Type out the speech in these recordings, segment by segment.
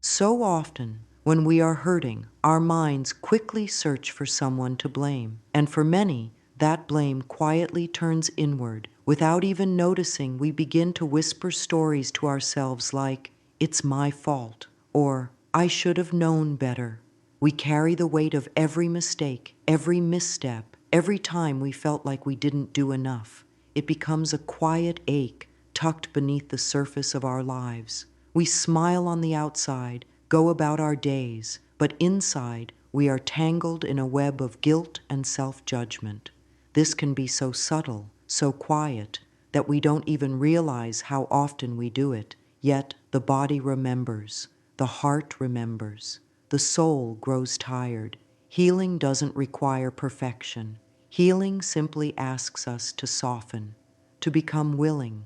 So often, when we are hurting, our minds quickly search for someone to blame, and for many, that blame quietly turns inward. Without even noticing, we begin to whisper stories to ourselves like, "It's my fault," or "I should have known better." We carry the weight of every mistake, every misstep, every time we felt like we didn't do enough. It becomes a quiet ache tucked beneath the surface of our lives. We smile on the outside, go about our days, but inside we are tangled in a web of guilt and self-judgment. This can be so subtle, so quiet, that we don't even realize how often we do it. Yet the body remembers, the heart remembers, the soul grows tired. Healing doesn't require perfection. Healing simply asks us to soften, to become willing.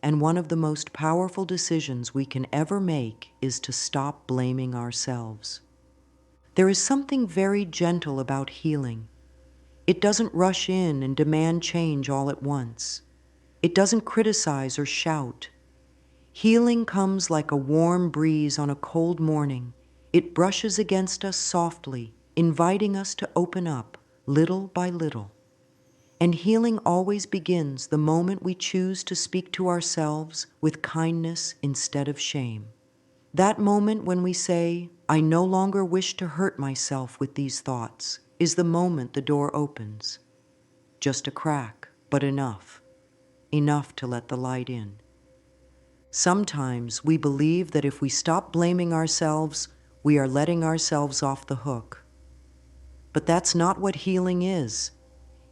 And one of the most powerful decisions we can ever make is to stop blaming ourselves. There is something very gentle about healing. It doesn't rush in and demand change all at once. It doesn't criticize or shout. Healing comes like a warm breeze on a cold morning. It brushes against us softly, inviting us to open up, little by little. And healing always begins the moment we choose to speak to ourselves with kindness instead of shame. That moment when we say, "I no longer wish to hurt myself with these thoughts," is the moment the door opens. Just a crack, but enough. Enough to let the light in. Sometimes we believe that if we stop blaming ourselves, we are letting ourselves off the hook. But that's not what healing is.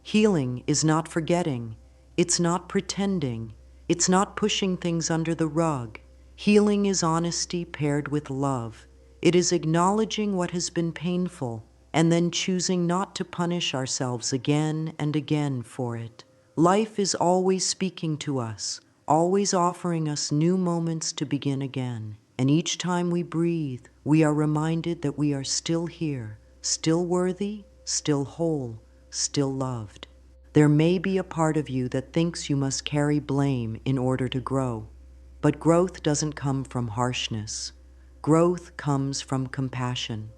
Healing is not forgetting. It's not pretending. It's not pushing things under the rug. Healing is honesty paired with love. It is acknowledging what has been painful and then choosing not to punish ourselves again and again for it. Life is always speaking to us, always offering us new moments to begin again. And each time we breathe, we are reminded that we are still here, still worthy, still whole, still loved. There may be a part of you that thinks you must carry blame in order to grow, but growth doesn't come from harshness. Growth comes from compassion.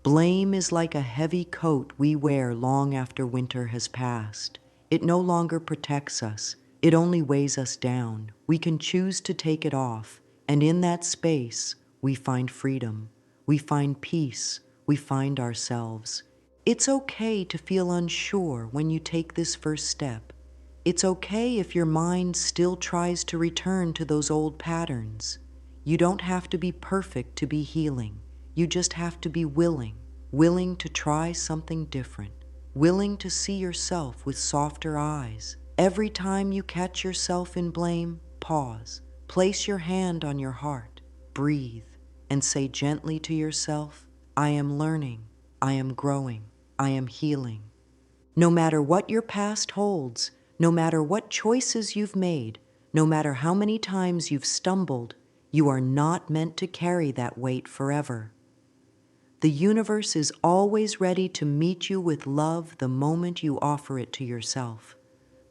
Blame is like a heavy coat we wear long after winter has passed. It no longer protects us. It only weighs us down. We can choose to take it off, and in that space, we find freedom. We find peace. We find ourselves. It's okay to feel unsure when you take this first step. It's okay if your mind still tries to return to those old patterns. You don't have to be perfect to be healing. You just have to be willing, willing to try something different, willing to see yourself with softer eyes. Every time you catch yourself in blame, pause, place your hand on your heart, breathe, and say gently to yourself, "I am learning, I am growing, I am healing." No matter what your past holds, no matter what choices you've made, no matter how many times you've stumbled, you are not meant to carry that weight forever. The universe is always ready to meet you with love the moment you offer it to yourself.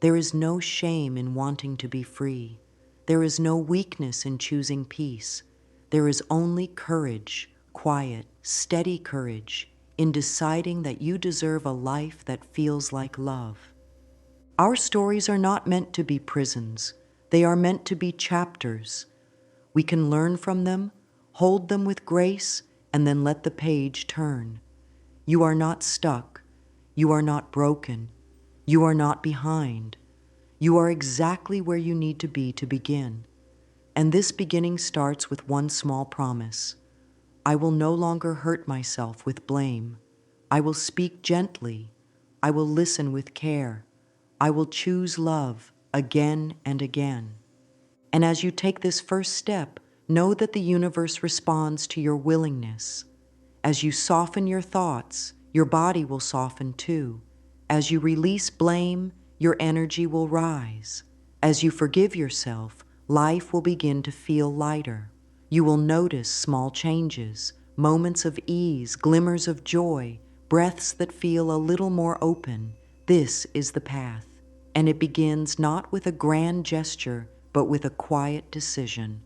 There is no shame in wanting to be free. There is no weakness in choosing peace. There is only courage, quiet, steady courage, in deciding that you deserve a life that feels like love. Our stories are not meant to be prisons. They are meant to be chapters. We can learn from them, hold them with grace, and then let the page turn. You are not stuck. You are not broken. You are not behind. You are exactly where you need to be to begin. And this beginning starts with one small promise. I will no longer hurt myself with blame. I will speak gently. I will listen with care. I will choose love again and again. And as you take this first step, know that the universe responds to your willingness. As you soften your thoughts, your body will soften too. As you release blame, your energy will rise. As you forgive yourself, life will begin to feel lighter. You will notice small changes, moments of ease, glimmers of joy, breaths that feel a little more open. This is the path. And it begins not with a grand gesture, but with a quiet decision.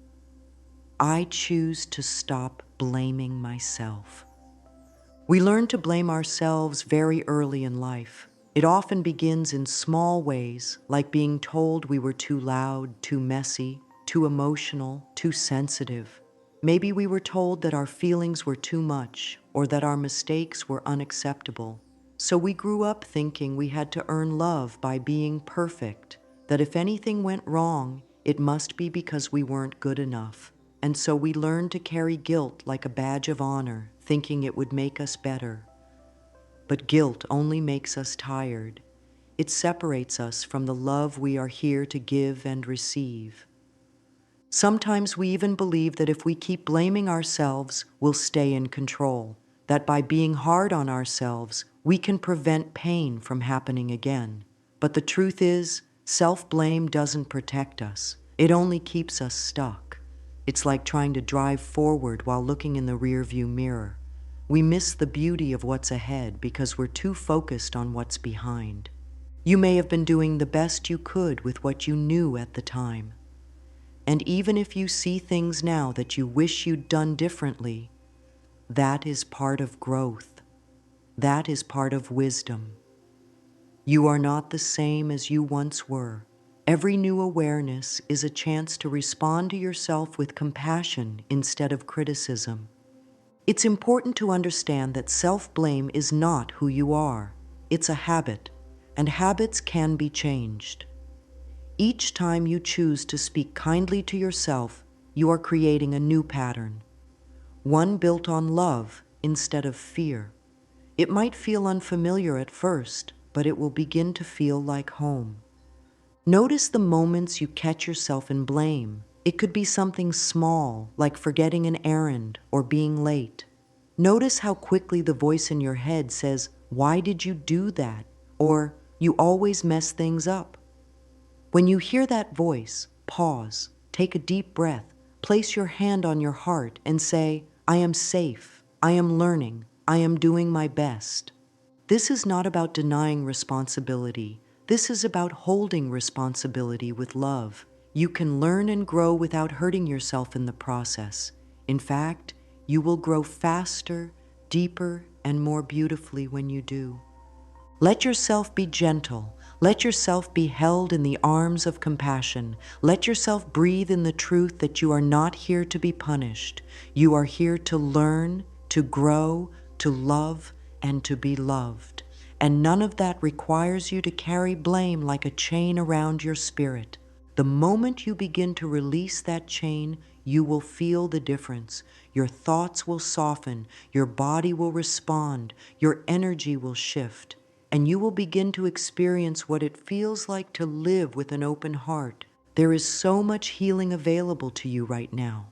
I choose to stop blaming myself. We learn to blame ourselves very early in life. It often begins in small ways, like being told we were too loud, too messy, too emotional, too sensitive. Maybe we were told that our feelings were too much or that our mistakes were unacceptable. So we grew up thinking we had to earn love by being perfect, that if anything went wrong, it must be because we weren't good enough. And so we learned to carry guilt like a badge of honor, thinking it would make us better. But guilt only makes us tired. It separates us from the love we are here to give and receive. Sometimes we even believe that if we keep blaming ourselves, we'll stay in control, that by being hard on ourselves, we can prevent pain from happening again. But the truth is, self-blame doesn't protect us. It only keeps us stuck. It's like trying to drive forward while looking in the rearview mirror. We miss the beauty of what's ahead because we're too focused on what's behind. You may have been doing the best you could with what you knew at the time. And even if you see things now that you wish you'd done differently, that is part of growth. That is part of wisdom. You are not the same as you once were. Every new awareness is a chance to respond to yourself with compassion instead of criticism. It's important to understand that self-blame is not who you are. It's a habit, and habits can be changed. Each time you choose to speak kindly to yourself, you are creating a new pattern, one built on love instead of fear. It might feel unfamiliar at first, but it will begin to feel like home. Notice the moments you catch yourself in blame. It could be something small, like forgetting an errand or being late. Notice how quickly the voice in your head says, "Why did you do that?" Or, "You always mess things up." When you hear that voice, pause, take a deep breath, place your hand on your heart and say, "I am safe, I am learning, I am doing my best." This is not about denying responsibility. This is about holding responsibility with love. You can learn and grow without hurting yourself in the process. In fact, you will grow faster, deeper, and more beautifully when you do. Let yourself be gentle. Let yourself be held in the arms of compassion. Let yourself breathe in the truth that you are not here to be punished. You are here to learn, to grow, to love, and to be loved. And none of that requires you to carry blame like a chain around your spirit. The moment you begin to release that chain, you will feel the difference. Your thoughts will soften, your body will respond, your energy will shift, and you will begin to experience what it feels like to live with an open heart. There is so much healing available to you right now.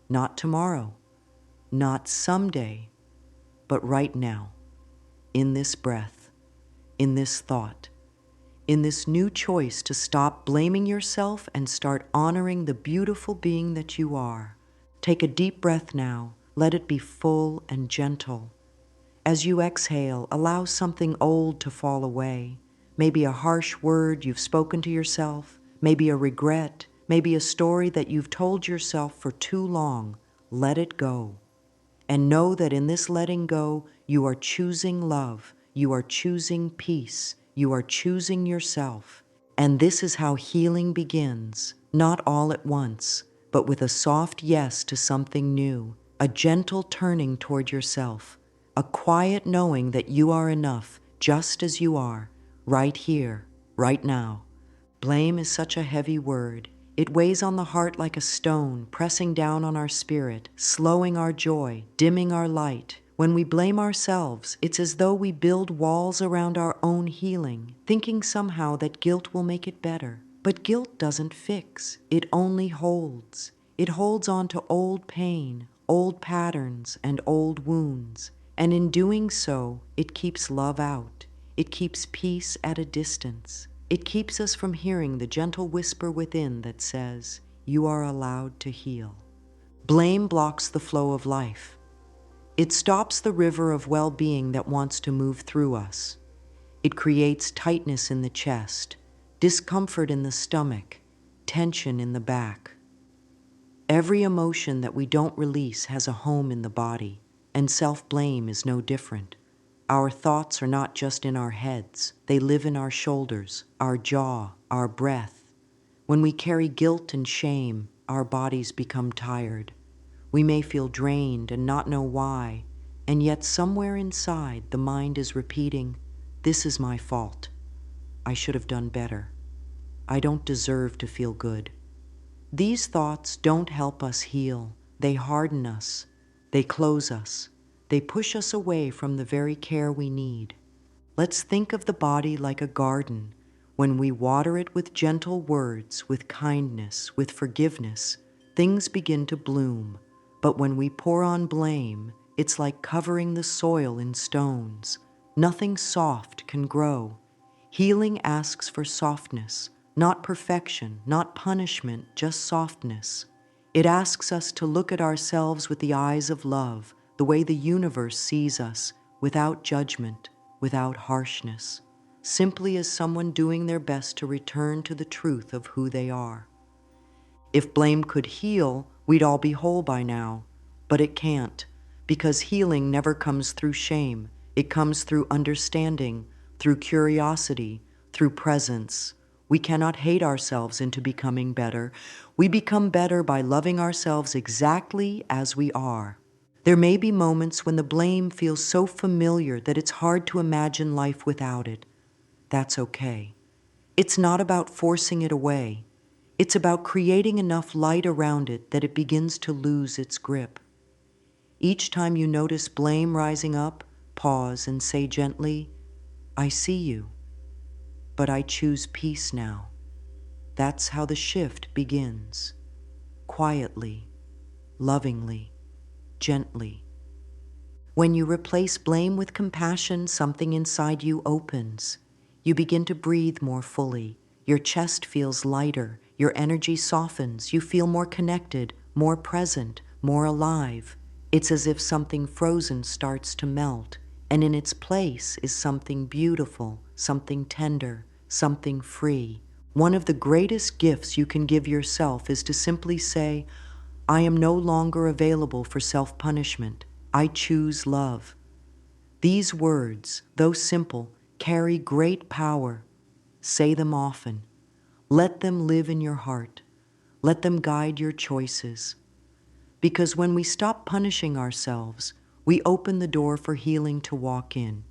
Not tomorrow, not someday, but right now, in this breath, in this thought, in this new choice to stop blaming yourself and start honoring the beautiful being that you are. Take a deep breath now. Let it be full and gentle. As you exhale, allow something old to fall away. Maybe a harsh word you've spoken to yourself, maybe a regret, maybe a story that you've told yourself for too long. Let it go. And know that in this letting go, you are choosing love, you are choosing peace, you are choosing yourself. And this is how healing begins, not all at once, but with a soft yes to something new, a gentle turning toward yourself, a quiet knowing that you are enough just as you are, right here, right now. Blame is such a heavy word. It weighs on the heart like a stone, pressing down on our spirit, slowing our joy, dimming our light. When we blame ourselves, it's as though we build walls around our own healing, thinking somehow that guilt will make it better. But guilt doesn't fix, it only holds. It holds on to old pain, old patterns, and old wounds. And in doing so, it keeps love out. It keeps peace at a distance. It keeps us from hearing the gentle whisper within that says, "You are allowed to heal." Blame blocks the flow of life. It stops the river of well-being that wants to move through us. It creates tightness in the chest, discomfort in the stomach, tension in the back. Every emotion that we don't release has a home in the body, and self-blame is no different. Our thoughts are not just in our heads. They live in our shoulders, our jaw, our breath. When we carry guilt and shame, our bodies become tired. We may feel drained and not know why, and yet somewhere inside the mind is repeating, "This is my fault. I should have done better. I don't deserve to feel good." These thoughts don't help us heal. They harden us. They close us. They push us away from the very care we need. Let's think of the body like a garden. When we water it with gentle words, with kindness, with forgiveness, things begin to bloom. But when we pour on blame, it's like covering the soil in stones. Nothing soft can grow. Healing asks for softness, not perfection, not punishment, just softness. It asks us to look at ourselves with the eyes of love, the way the universe sees us, without judgment, without harshness, simply as someone doing their best to return to the truth of who they are. If blame could heal, we'd all be whole by now. But it can't, because healing never comes through shame. It comes through understanding, through curiosity, through presence. We cannot hate ourselves into becoming better. We become better by loving ourselves exactly as we are. There may be moments when the blame feels so familiar that it's hard to imagine life without it. That's okay. It's not about forcing it away. It's about creating enough light around it that it begins to lose its grip. Each time you notice blame rising up, pause and say gently, "I see you, but I choose peace now." That's how the shift begins. Quietly, lovingly, gently. When you replace blame with compassion, something inside you opens. You begin to breathe more fully. Your chest feels lighter. Your energy softens. You feel more connected, more present, more alive. It's as if something frozen starts to melt, and in its place is something beautiful, something tender, something free. One of the greatest gifts you can give yourself is to simply say, "I am no longer available for self-punishment. I choose love." These words, though simple, carry great power. Say them often. Let them live in your heart. Let them guide your choices. Because when we stop punishing ourselves, we open the door for healing to walk in.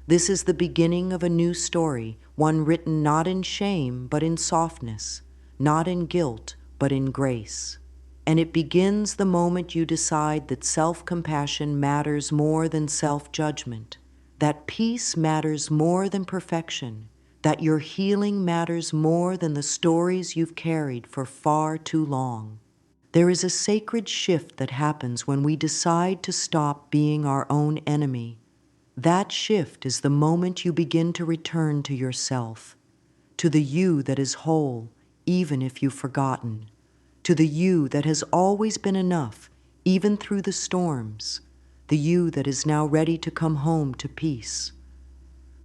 This is the beginning of a new story, one written not in shame, but in softness, not in guilt, but in grace. And it begins the moment you decide that self-compassion matters more than self-judgment, that peace matters more than perfection, that your healing matters more than the stories you've carried for far too long. There is a sacred shift that happens when we decide to stop being our own enemy. That shift is the moment you begin to return to yourself, to the you that is whole, even if you've forgotten, to the you that has always been enough, even through the storms, the you that is now ready to come home to peace.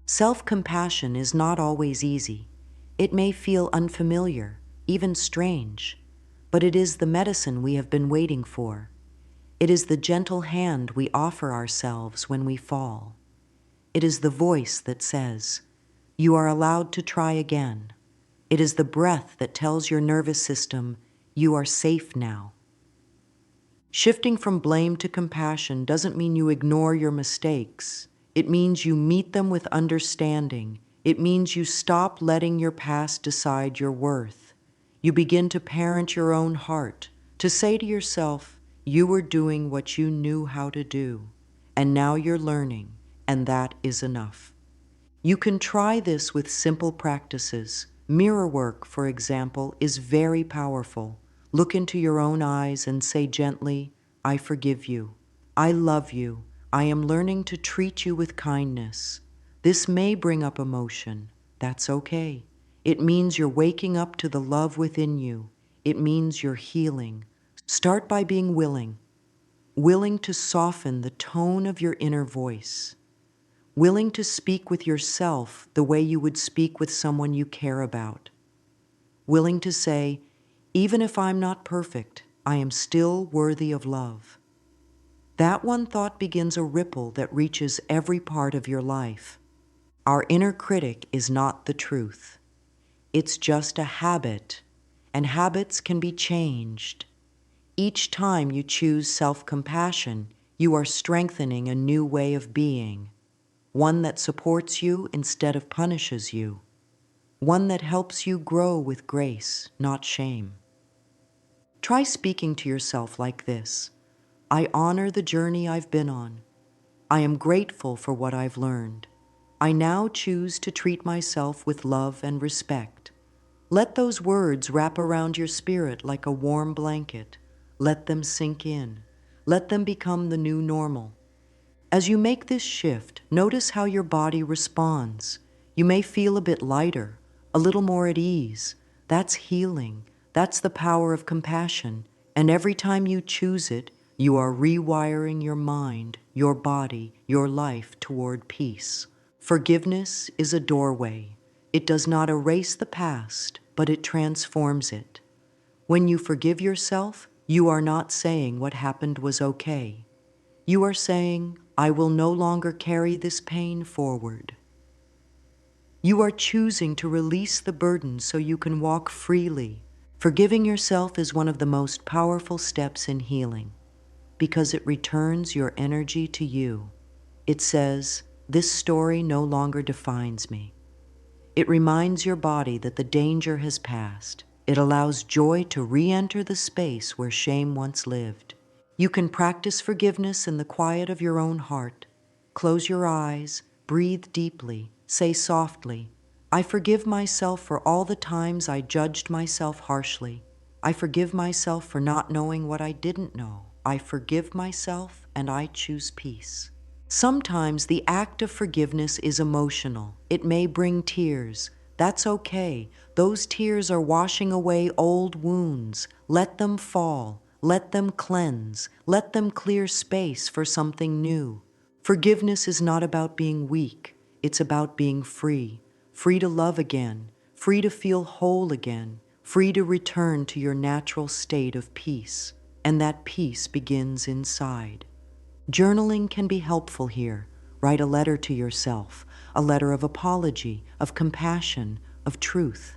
Self-compassion is not always easy. It may feel unfamiliar, even strange, but it is the medicine we have been waiting for. It is the gentle hand we offer ourselves when we fall. It is the voice that says, "You are allowed to try again." It is the breath that tells your nervous system, "You are safe now." Shifting from blame to compassion doesn't mean you ignore your mistakes. It means you meet them with understanding. It means you stop letting your past decide your worth. You begin to parent your own heart, to say to yourself, "You were doing what you knew how to do, and now you're learning, and that is enough." You can try this with simple practices. Mirror work, for example, is very powerful. Look into your own eyes and say gently, "I forgive you. I love you. I am learning to treat you with kindness." This may bring up emotion. That's okay. It means you're waking up to the love within you. It means you're healing. Start by being willing to soften the tone of your inner voice. Willing to speak with yourself the way you would speak with someone you care about. Willing to say, "Even if I'm not perfect, I am still worthy of love. That one thought begins a ripple that reaches every part of your life. Our inner critic is not the truth. It's just a habit, and habits can be changed. Each time you choose self-compassion, you are strengthening a new way of being, one that supports you instead of punishes you, one that helps you grow with grace, not shame. Try speaking to yourself like this: I honor the journey I've been on. I am grateful for what I've learned. I now choose to treat myself with love and respect. Let those words wrap around your spirit like a warm blanket. Let them sink in. Let them become the new normal. As you make this shift, notice how your body responds. You may feel a bit lighter, a little more at ease. That's healing. That's the power of compassion. And every time you choose it, you are rewiring your mind, your body, your life toward peace. Forgiveness is a doorway. It does not erase the past, but it transforms it. When you forgive yourself, you are not saying what happened was okay. You are saying, I will no longer carry this pain forward. You are choosing to release the burden so you can walk freely. Forgiving yourself is one of the most powerful steps in healing because it returns your energy to you. It says, this story no longer defines me. It reminds your body that the danger has passed. It allows joy to re-enter the space where shame once lived. You can practice forgiveness in the quiet of your own heart. Close your eyes, breathe deeply, say softly, I forgive myself for all the times I judged myself harshly. I forgive myself for not knowing what I didn't know. I forgive myself and I choose peace. Sometimes the act of forgiveness is emotional. It may bring tears. That's okay. Those tears are washing away old wounds. Let them fall. Let them cleanse. Let them clear space for something new. Forgiveness is not about being weak. It's about being free. Free to love again. Free to feel whole again. Free to return to your natural state of peace. And that peace begins inside. Journaling can be helpful here. Write a letter to yourself, a letter of apology, of compassion, of truth.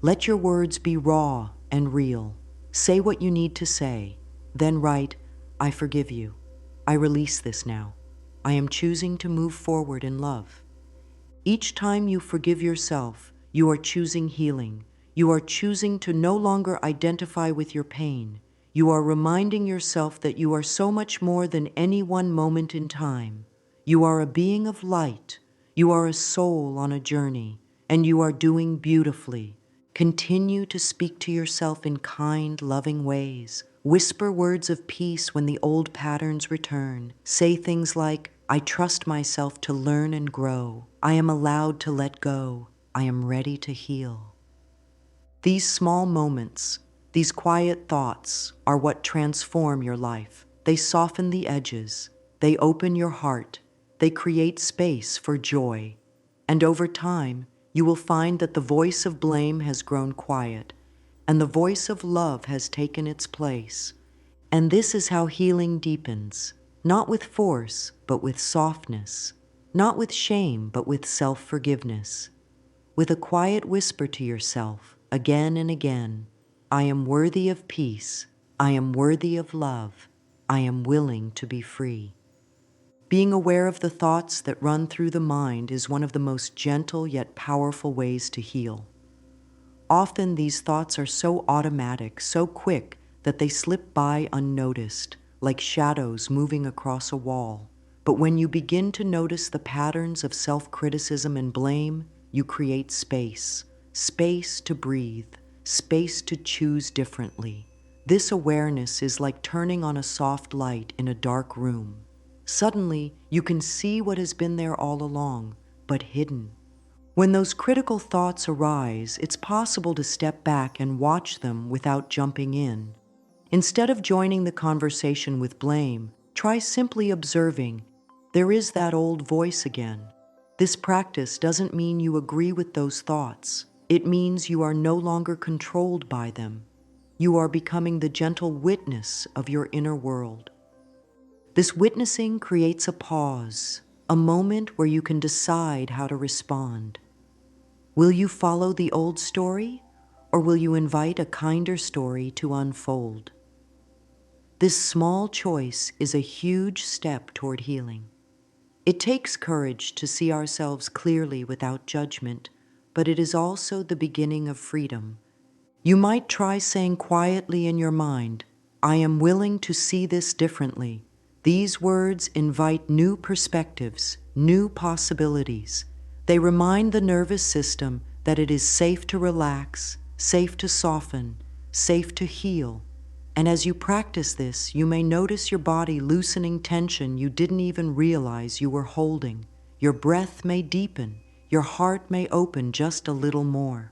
Let your words be raw and real. Say what you need to say. Then write, I forgive you. I release this now. I am choosing to move forward in love. Each time you forgive yourself, you are choosing healing. You are choosing to no longer identify with your pain. You are reminding yourself that you are so much more than any one moment in time. You are a being of light. You are a soul on a journey, and you are doing beautifully. Continue to speak to yourself in kind, loving ways. Whisper words of peace when the old patterns return. Say things like, I trust myself to learn and grow. I am allowed to let go. I am ready to heal. These small moments, these quiet thoughts, are what transform your life. They soften the edges. They open your heart. They create space for joy. And over time, you will find that the voice of blame has grown quiet, and the voice of love has taken its place. And this is how healing deepens, not with force, but with softness, not with shame, but with self-forgiveness. With a quiet whisper to yourself, again and again, I am worthy of peace, I am worthy of love, I am willing to be free. Being aware of the thoughts that run through the mind is one of the most gentle yet powerful ways to heal. Often these thoughts are so automatic, so quick, that they slip by unnoticed, like shadows moving across a wall. But when you begin to notice the patterns of self-criticism and blame, you create space. Space to breathe, space to choose differently. This awareness is like turning on a soft light in a dark room. Suddenly, you can see what has been there all along, but hidden. When those critical thoughts arise, it's possible to step back and watch them without jumping in. Instead of joining the conversation with blame, try simply observing, there is that old voice again. This practice doesn't mean you agree with those thoughts. It means you are no longer controlled by them. You are becoming the gentle witness of your inner world. This witnessing creates a pause, a moment where you can decide how to respond. Will you follow the old story, or will you invite a kinder story to unfold? This small choice is a huge step toward healing. It takes courage to see ourselves clearly without judgment, but it is also the beginning of freedom. You might try saying quietly in your mind, "I am willing to see this differently." These words invite new perspectives, new possibilities. They remind the nervous system that it is safe to relax, safe to soften, safe to heal. And as you practice this, you may notice your body loosening tension you didn't even realize you were holding. Your breath may deepen, your heart may open just a little more.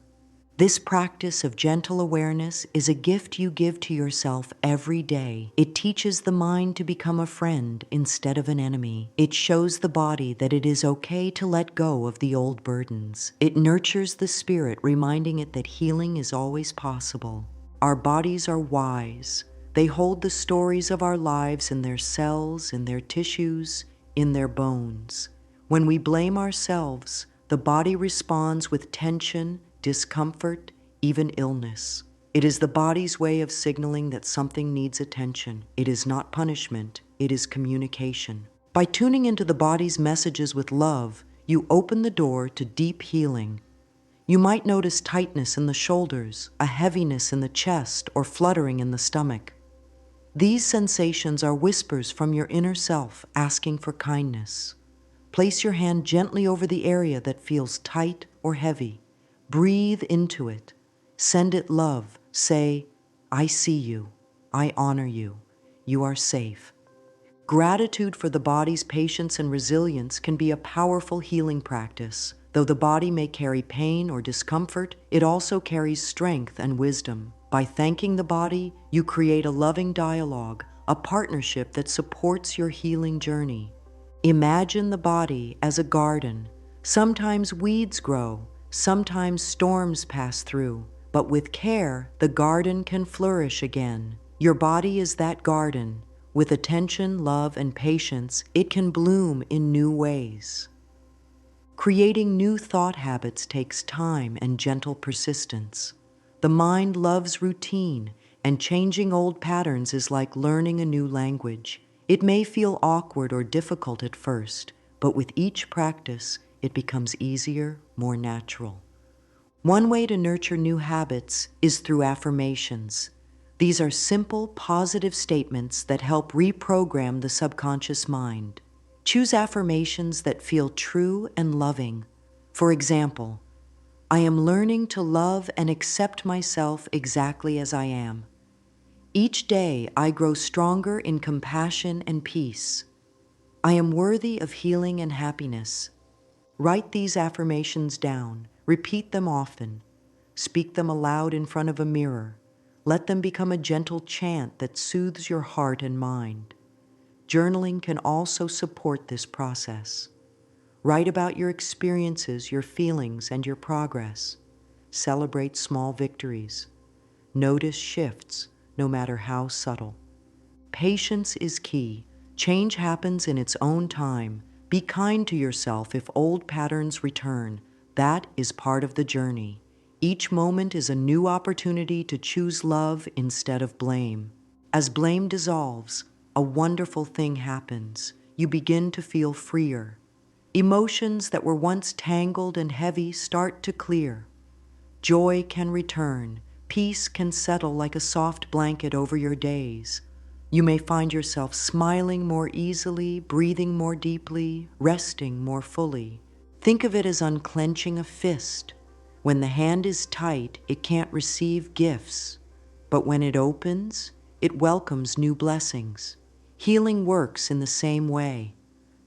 This practice of gentle awareness is a gift you give to yourself every day. It teaches the mind to become a friend instead of an enemy. It shows the body that it is okay to let go of the old burdens. It nurtures the spirit, reminding it that healing is always possible. Our bodies are wise. They hold the stories of our lives in their cells, in their tissues, in their bones. When we blame ourselves, the body responds with tension, discomfort, even illness. It is the body's way of signaling that something needs attention. It is not punishment, it is communication. By tuning into the body's messages with love, you open the door to deep healing. You might notice tightness in the shoulders, a heaviness in the chest, or fluttering in the stomach. These sensations are whispers from your inner self asking for kindness. Place your hand gently over the area that feels tight or heavy. Breathe into it. Send it love. Say, "I see you. I honor you. You are safe." Gratitude for the body's patience and resilience can be a powerful healing practice. Though the body may carry pain or discomfort, it also carries strength and wisdom. By thanking the body, you create a loving dialogue, a partnership that supports your healing journey. Imagine the body as a garden. Sometimes weeds grow, sometimes storms pass through, but with care, the garden can flourish again. Your body is that garden. With attention, love, and patience, it can bloom in new ways. Creating new thought habits takes time and gentle persistence. The mind loves routine, and changing old patterns is like learning a new language. It may feel awkward or difficult at first, but with each practice, it becomes easier, more natural. One way to nurture new habits is through affirmations. These are simple, positive statements that help reprogram the subconscious mind. Choose affirmations that feel true and loving. For example, "I am learning to love and accept myself exactly as I am. Each day I grow stronger in compassion and peace. I am worthy of healing and happiness." Write these affirmations down. Repeat them often. Speak them aloud in front of a mirror. Let them become a gentle chant that soothes your heart and mind. Journaling can also support this process. Write about your experiences, your feelings, and your progress. Celebrate small victories. Notice shifts, no matter how subtle. Patience is key. Change happens in its own time. Be kind to yourself if old patterns return. That is part of the journey. Each moment is a new opportunity to choose love instead of blame. As blame dissolves, a wonderful thing happens. You begin to feel freer. Emotions that were once tangled and heavy start to clear. Joy can return. Peace can settle like a soft blanket over your days. You may find yourself smiling more easily, breathing more deeply, resting more fully. Think of it as unclenching a fist. When the hand is tight, it can't receive gifts. But when it opens, it welcomes new blessings. Healing works in the same way.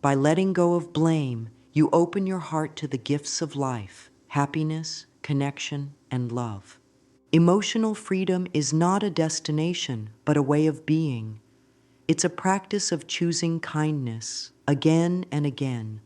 By letting go of blame, you open your heart to the gifts of life, happiness, connection, and love. Emotional freedom is not a destination, but a way of being. It's a practice of choosing kindness again and again.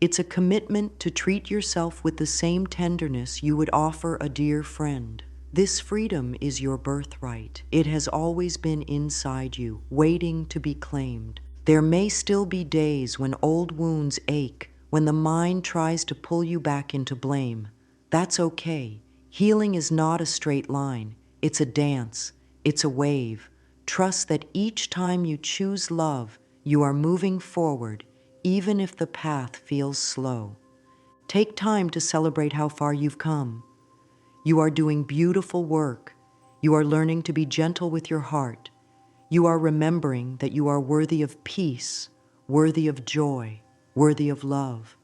It's a commitment to treat yourself with the same tenderness you would offer a dear friend. This freedom is your birthright. It has always been inside you, waiting to be claimed. There may still be days when old wounds ache, when the mind tries to pull you back into blame. That's okay. Healing is not a straight line. It's a dance. It's a wave. Trust that each time you choose love, you are moving forward, even if the path feels slow. Take time to celebrate how far you've come. You are doing beautiful work. You are learning to be gentle with your heart. You are remembering that you are worthy of peace, worthy of joy, worthy of love.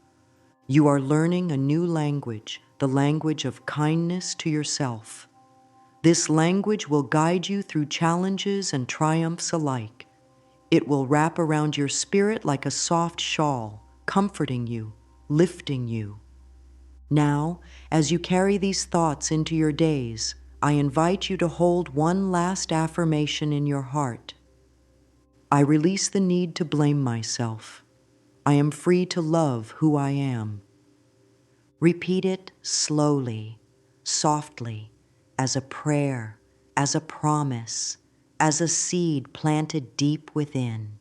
You are learning a new language, the language of kindness to yourself. This language will guide you through challenges and triumphs alike. It will wrap around your spirit like a soft shawl, comforting you, lifting you. Now, as you carry these thoughts into your days, I invite you to hold one last affirmation in your heart. I release the need to blame myself. I am free to love who I am. Repeat it slowly, softly, as a prayer, as a promise, as a seed planted deep within.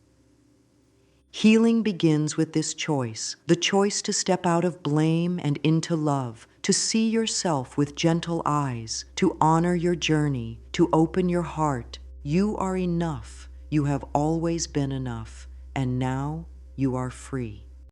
Healing begins with this choice, the choice to step out of blame and into love, to see yourself with gentle eyes, to honor your journey, to open your heart. You are enough. You have always been enough, and now you are free.